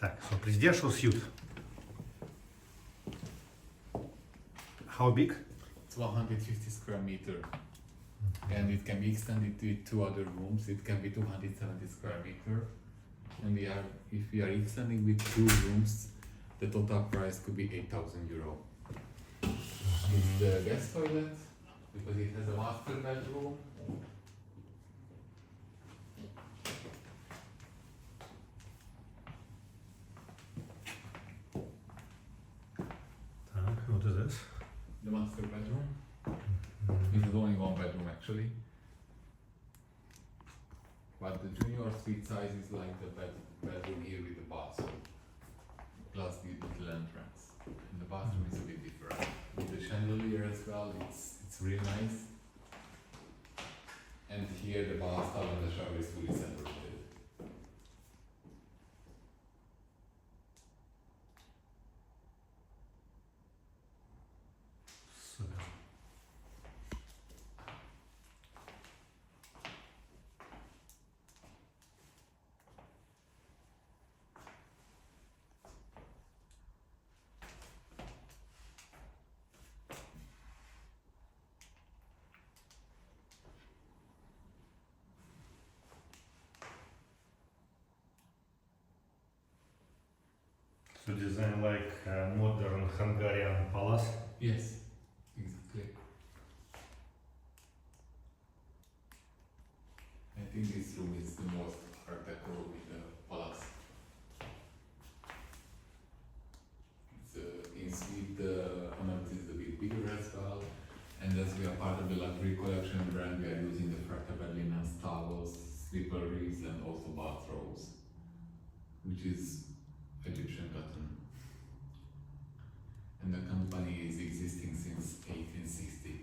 Так, so presidential suite. How big? It's 150 square meter, and it can be extended to 2 other rooms. It can be 270 square meter, and if we are extending with 2 rooms, the total price could be €8,000. It's the guest toilet because it has a master bedroom. What is this? The master bedroom. It is only 1 bedroom actually. But the junior suite size is like the bedroom here with the bathroom. Plus the little entrance. And the bathroom is a bit different. With the chandelier as well, it's really nice. And here the bathtub and the shower is fully separated. So design like a modern Hungarian palace. Yes, exactly. I think this room is the most art deco room in the palace. It's in suite, the amount is a bit bigger as well. And as we are part of the luxury collection brand, we are using the Facade linens, towels, slipperies, and also bathrobes, which is Egyptian cotton. And the company is existing since 1860.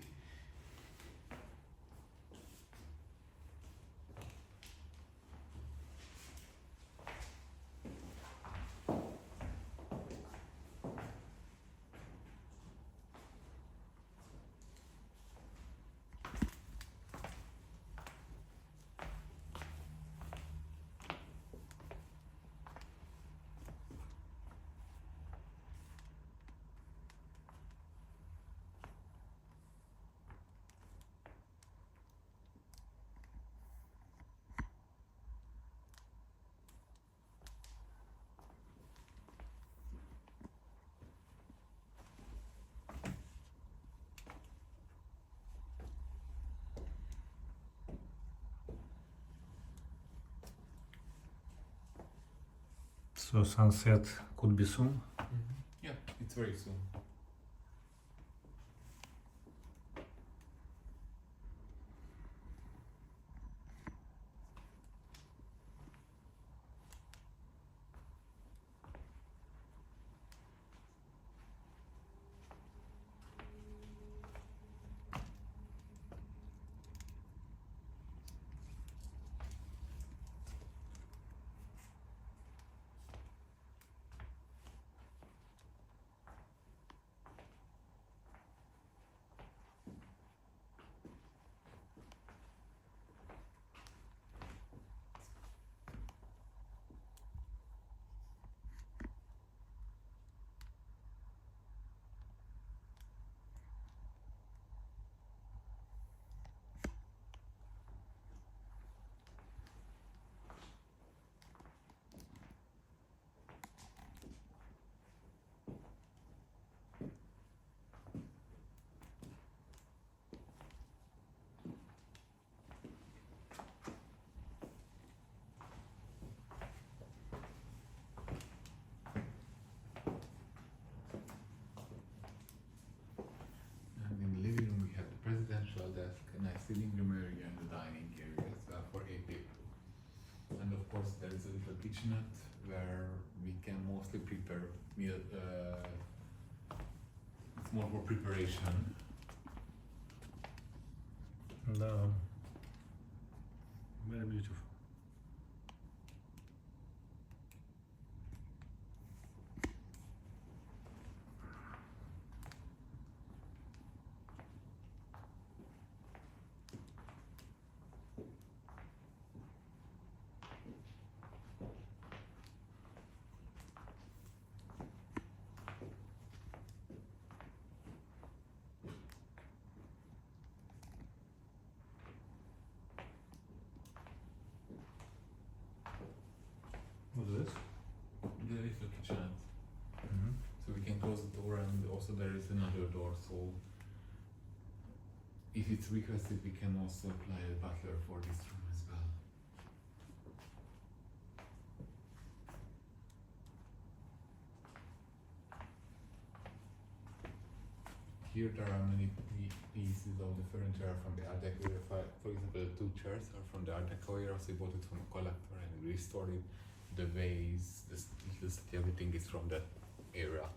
So sunset could be soon. Yeah, it's very soon. Presidential desk, a nice sitting room area, and the dining area as well for 8 people. And of course, there is a little kitchenette where we can mostly prepare meal. It's more for preparation. No. Very beautiful. What's this? The little kitchenette. Mm-hmm. So we can close the door, and also there is another door, so if it's requested we can also apply a butler for this room as well. Here there are many pieces of the furniture from the Art Deco era. For example, the two chairs are from the Art Deco era, so we bought it from a collector and restored it. The vase, the little everything is from that era.